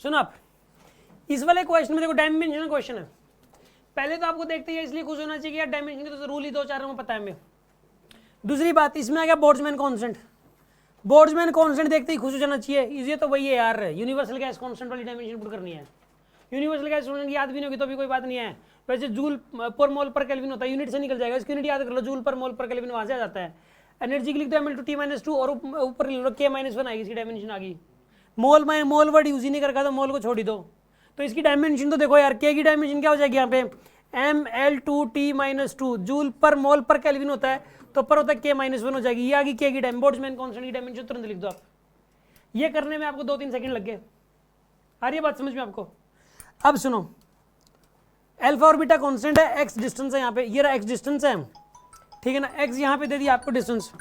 सुनो आप, इस वाले क्वेश्चन में देखो डायमेंशनल क्वेश्चन है। पहले तो आपको देखते ही इसलिए खुश होना चाहिए कि यार डायमेंशन तो रूल ही 2-4 में पता है हमें। दूसरी बात, इसमें आ गया बोल्ट्जमैन कांस्टेंट। बोल्ट्जमैन कांस्टेंट देखते ही खुश हो जाना चाहिए, ये तो वही है यार, यूनिवर्सल गैस कांस्टेंट वाली डायमेंशन पुट करनी है। यूनिवर्सल गैस कांस्टेंट याद भी नहीं होगी तो भी कोई बात नहीं है। वैसे जूल पर मोल पर केल्विन होता है, यूनिट से निकल जाएगा, इसकी यूनिट याद कर लो, जूल पर मोल पर केल्विन वहां से आ जाता है। एनर्जी की लिख दो ml/T-2 और ऊपर लिख लो K-1 आएगी, इसकी डायमेंशन आ गई। मोल वर्ड यूज ही नहीं करता तो मोल को छोड़ ही दो। तो इसकी डायमेंशन तो देखो यार, K की डायमेंशन क्या हो जाएगी यहाँ पे ml/T-2 जूल पर मोल पर केल्विन होता है, तो पर होता है K-1 हो जाएगी, ये आ गई K की डायमेंशन। बोल्ट्जमैन कांस्टेंट की डायमेंशन तुरंत लिख दो आप। ये करने में आपको 2-3 सेकंड लग गए। आ रही है बात समझ में आपको? अब सुनो, अल्फा और बीटा कांस्टेंट है, एक्स डिस्टेंस है यहाँ पे, ये रहा एक्स डिस्टेंस है, ठीक है ना। एक्स यहाँ पे दे दिया आपको डिस्टेंस,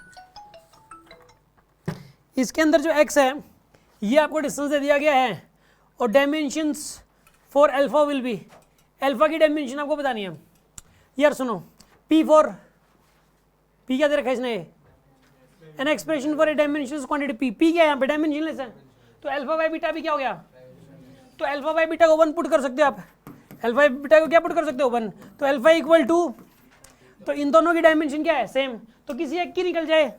इसके अंदर जो एक्स है ये आपको डिस्टेंस दे दिया गया है, और dimensions for alpha will be, alpha की डायमेंशन आपको बतानी है। यार सुनो, पी क्या दे रखा है इसने, an expression for a dimensionless quantity P क्या है यहाँ पे डायमेंशनलेस है, तो अल्फा बाय बीटा भी क्या हो गया, तो अल्फा बाय बीटा को 1 पुट कर सकते हो आप, अल्फा बाय बीटा को क्या पुट कर सकते हो 1, तो अल्फा इक्वल टू, तो इन दोनों की डायमेंशन क्या है सेम, तो किसी एक की निकल जाए,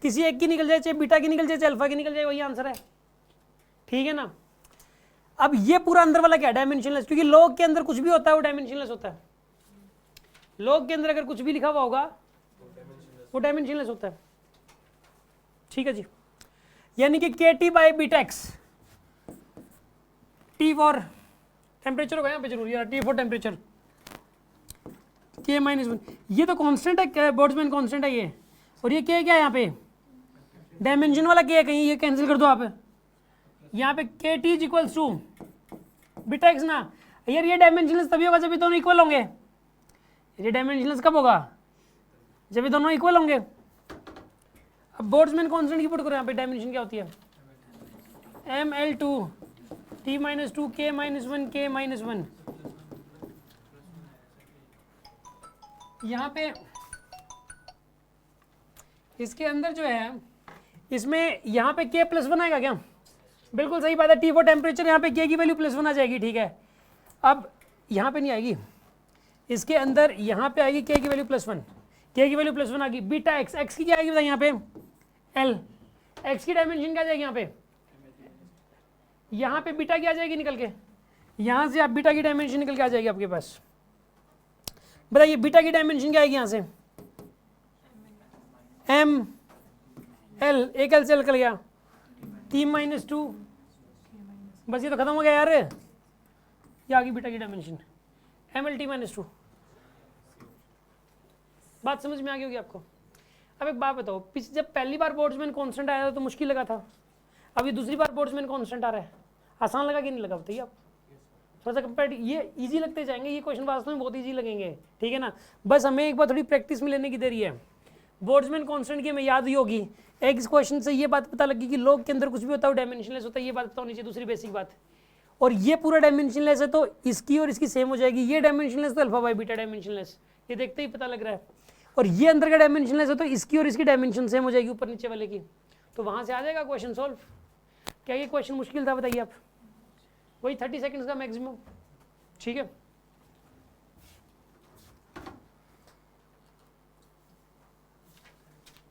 चाहे बीटा की निकल जाए चाहे अल्फा की निकल जाए, वही आंसर है, ठीक है ना। अब ये पूरा अंदर वाला क्या है डायमेंशनलेस, क्योंकि लॉग के अंदर कुछ भी होता है वो डायमेंशनलेस होता है, लॉग के अंदर अगर कुछ भी लिखा हुआ होगा वो डायमेंशनलेस होता है, ठीक है जी। यानी कि KT by beta x, T for temperature होगा यहाँ पे जरूर, यार T फॉर टेम्परेचर, K-1, ये तो कांस्टेंट है, बोल्ट्जमैन कांस्टेंट है ये, और ये K क्या है यहाँ पे डायमेंशन वाला K है, कहीं ये कैंसिल कर दो आप, यहाँ पे KT is equals to beta X ना। यार ये डायमेंशनलेस तभी होगा जब ये दोनों इक्वल होंगे, ये डायमेंशनलेस कब होगा, जब ये दोनों इक्वल होंगे। अब बोल्ट्जमैन कांस्टेंट की पुट करो यहाँ पे, डायमेंशन क्या होती है ml/T-2 K-1 K-1, यहाँ पे इसके अंदर जो है, इसमें यहाँ पे K+1 आएगा क्या, बिल्कुल सही बात है, T फॉर टेम्परेचर, यहाँ पे K की वैल्यू +1 आ जाएगी, ठीक है। अब यहाँ पे नहीं आएगी, इसके अंदर यहाँ पे आएगी K की वैल्यू +1, K की वैल्यू +1 आ गई। बीटा एक्स, एक्स की क्या आएगी बताइए यहाँ पे L, एक्स की डायमेंशन क्या आ जाएगी यहाँ पे बीटा की आ जाएगी निकल के, यहाँ से आप बीटा की डायमेंशन निकल के आ जाएगी आपके पास, बताइए बीटा की डायमेंशन क्या आएगी यहाँ से ml, एक L से निकल गया T-2, बस ये तो खत्म हो गया यार, ये आ गई बीटा की डायमेंशन ml/T-2। बात समझ में आ गई होगी आपको। अब एक बात बताओ, जब पहली बार बोल्ट्जमैन कांस्टेंट आया था तो मुश्किल लगा था, अब ये दूसरी बार बोल्ट्जमैन कांस्टेंट आ रहा है, आसान लगा कि नहीं लगा बताइए आप, थोड़ा सा कंपेयर, ये इजी लगते जाएंगे, ये क्वेश्चन वास्तव में बहुत इजी लगेंगे, ठीक है ना। बस हमें एक बार थोड़ी प्रैक्टिस में लेने की देरी है। बोल्ट्जमैन कांस्टेंट की हमें याद ही होगी, एक इस क्वेश्चन से ये बात पता लगी कि लॉग के अंदर कुछ भी होता है वो डायमेंशनलेस होता है, ये बात पता होनी चाहिए, दूसरी बेसिक बात। और ये पूरा डायमेंशनलेस है तो इसकी और इसकी सेम हो जाएगी, ये डायमेंशनलेस तो अल्फा बाय बीटा डायमेंशनलेस, ये देखते ही पता लग रहा है। और ये अंदर का डायमेंशनलेस है तो इसकी और इसकी डायमेंशन सेम हो जाएगी ऊपर नीचे वाले की, तो वहां से आ जाएगा क्वेश्चन सॉल्व। क्या ये क्वेश्चन मुश्किल था बताइए आप, वही 30 सेकंड्स का मैक्सिमम, ठीक है।